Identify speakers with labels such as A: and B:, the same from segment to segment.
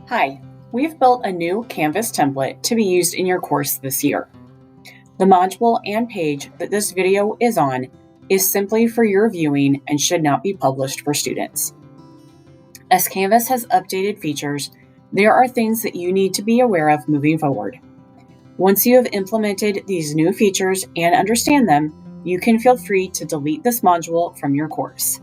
A: Hi, we've built a new Canvas template to be used in your course this year. The module and page that this video is on is simply for your viewing and should not be published for students. As Canvas has updated features, there are things that you need to be aware of moving forward. Once you have implemented these new features and understand them, you can feel free to delete this module from your course.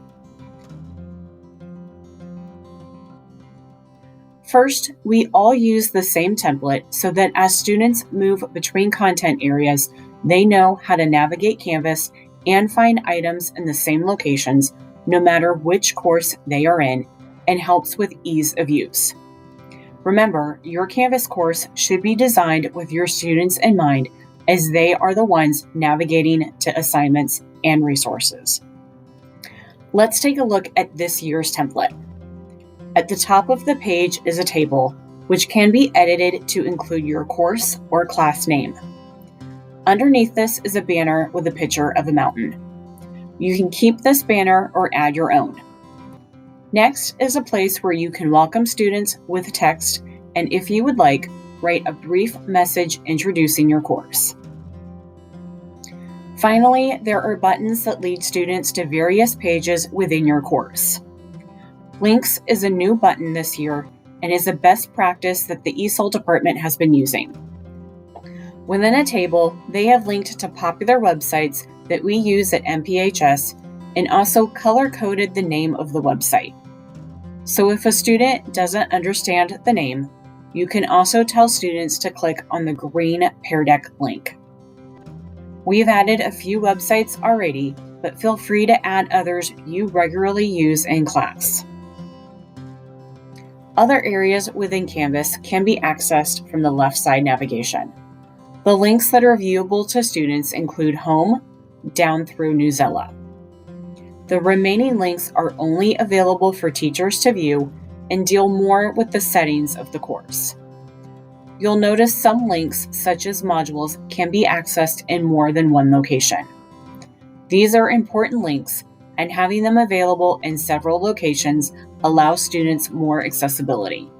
A: First, we all use the same template so that as students move between content areas, they know how to navigate Canvas and find items in the same locations, no matter which course they are in, and helps with ease of use. Remember, your Canvas course should be designed with your students in mind, as they are the ones navigating to assignments and resources. Let's take a look at this year's template. At the top of the page is a table, which can be edited to include your course or class name. Underneath this is a banner with a picture of a mountain. You can keep this banner or add your own. Next is a place where you can welcome students with text, and if you would like, write a brief message introducing your course. Finally, there are buttons that lead students to various pages within your course. Links is a new button this year and is a best practice that the ESOL department has been using. Within a table, they have linked to popular websites that we use at MPHS and also color-coded the name of the website. So if a student doesn't understand the name, you can also tell students to click on the green Pear Deck link. We've added a few websites already, but feel free to add others you regularly use in class. Other areas within Canvas can be accessed from the left side navigation. The links that are viewable to students include Home, down through Newsella. The remaining links are only available for teachers to view and deal more with the settings of the course. You'll notice some links, such as modules, can be accessed in more than one location. These are important links, and having them available in several locations allows students more accessibility.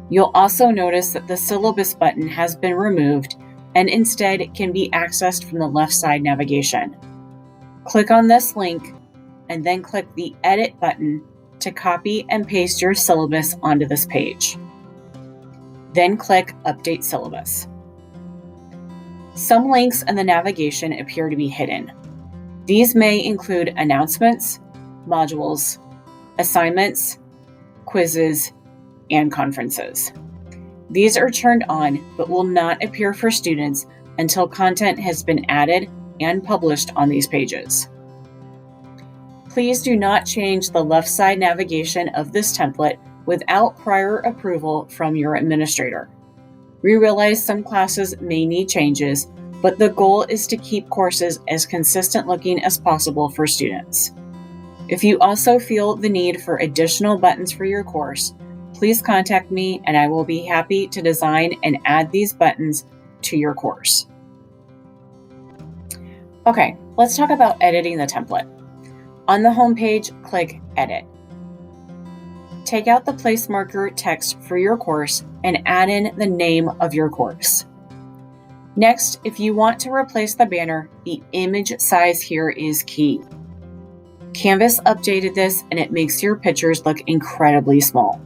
A: You'll also notice that the syllabus button has been removed and instead can be accessed from the left side navigation. Click on this link and then click the Edit button to copy and paste your syllabus onto this page. Then click Update Syllabus. Some links in the navigation appear to be hidden. These may include announcements, modules, assignments, quizzes, and conferences. These are turned on but will not appear for students until content has been added and published on these pages. Please do not change the left side navigation of this template without prior approval from your administrator. We realize some classes may need changes, but the goal is to keep courses as consistent looking as possible for students. If you also feel the need for additional buttons for your course, please contact me and I will be happy to design and add these buttons to your course. Okay, let's talk about editing the template. On the home page, click Edit. Take out the place marker text for your course and add in the name of your course. Next, if you want to replace the banner, the image size here is key. Canvas updated this and it makes your pictures look incredibly small.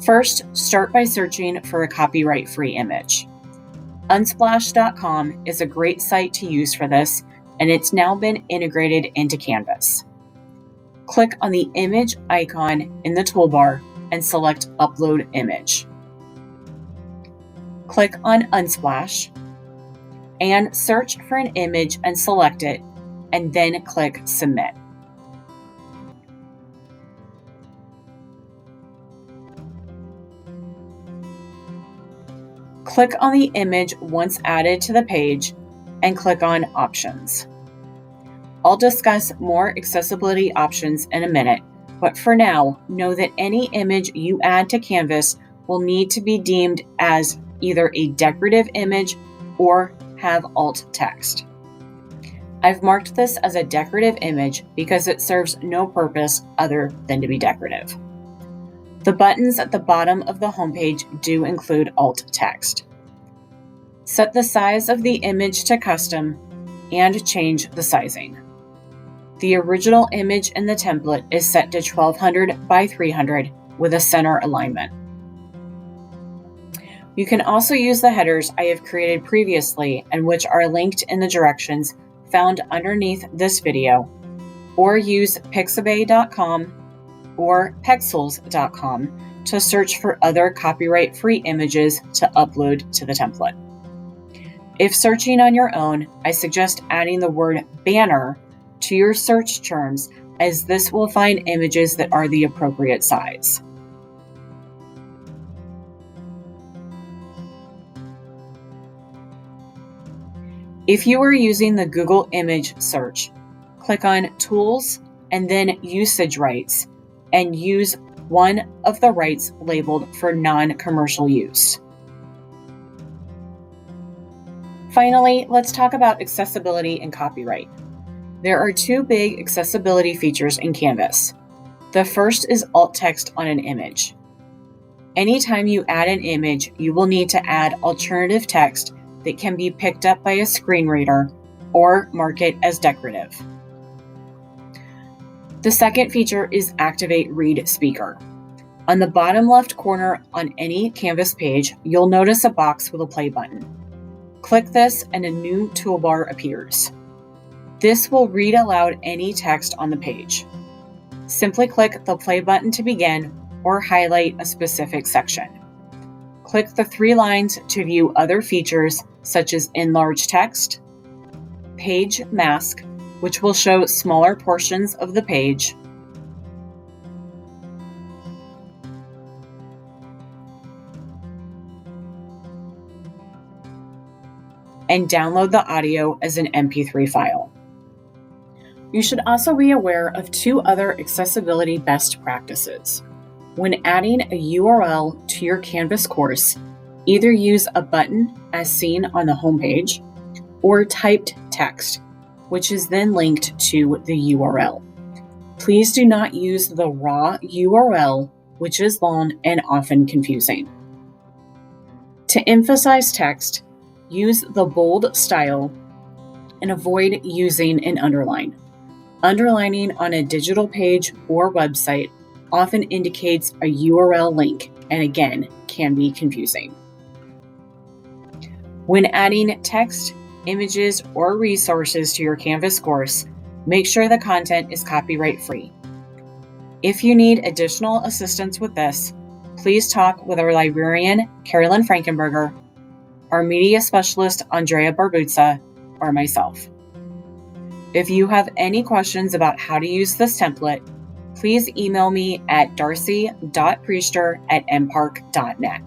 A: First, start by searching for a copyright-free image. Unsplash.com is a great site to use for this, and it's now been integrated into Canvas. Click on the image icon in the toolbar and select Upload Image. Click on Unsplash and search for an image and select it, and then click Submit. Click on the image once added to the page and click on Options. I'll discuss more accessibility options in a minute, but for now, know that any image you add to Canvas will need to be deemed as either a decorative image or have alt text. I've marked this as a decorative image because it serves no purpose other than to be decorative. The buttons at the bottom of the homepage do include alt text. Set the size of the image to custom and change the sizing. The original image in the template is set to 1200 by 300 with a center alignment. You can also use the headers I have created previously and which are linked in the directions found underneath this video, or use pixabay.com or pexels.com to search for other copyright-free images to upload to the template. If searching on your own, I suggest adding the word banner to your search terms, as this will find images that are the appropriate size. If you are using the Google image search, click on Tools and then Usage Rights, and use one of the rights labeled for non-commercial use. Finally, let's talk about accessibility and copyright. There are two big accessibility features in Canvas. The first is alt text on an image. Anytime you add an image, you will need to add alternative text that can be picked up by a screen reader or mark it as decorative. The second feature is Activate Read Speaker. On the bottom left corner on any Canvas page, you'll notice a box with a play button. Click this and a new toolbar appears. This will read aloud any text on the page. Simply click the play button to begin or highlight a specific section. Click the three lines to view other features such as enlarge text, page mask, which will show smaller portions of the page, and download the audio as an MP3 file. You should also be aware of two other accessibility best practices. When adding a URL to your Canvas course, either use a button as seen on the homepage or typed text, which is then linked to the URL. Please do not use the raw URL, which is long and often confusing. To emphasize text, use the bold style and avoid using an underline. Underlining on a digital page or website often indicates a URL link and again can be confusing. When adding text, images, or resources to your Canvas course, make sure the content is copyright free. If you need additional assistance with this, please talk with our librarian, Carolyn Frankenberger, our media specialist, Andrea Barbuzza, or myself. If you have any questions about how to use this template, please email me at darcy.priester@mpark.net.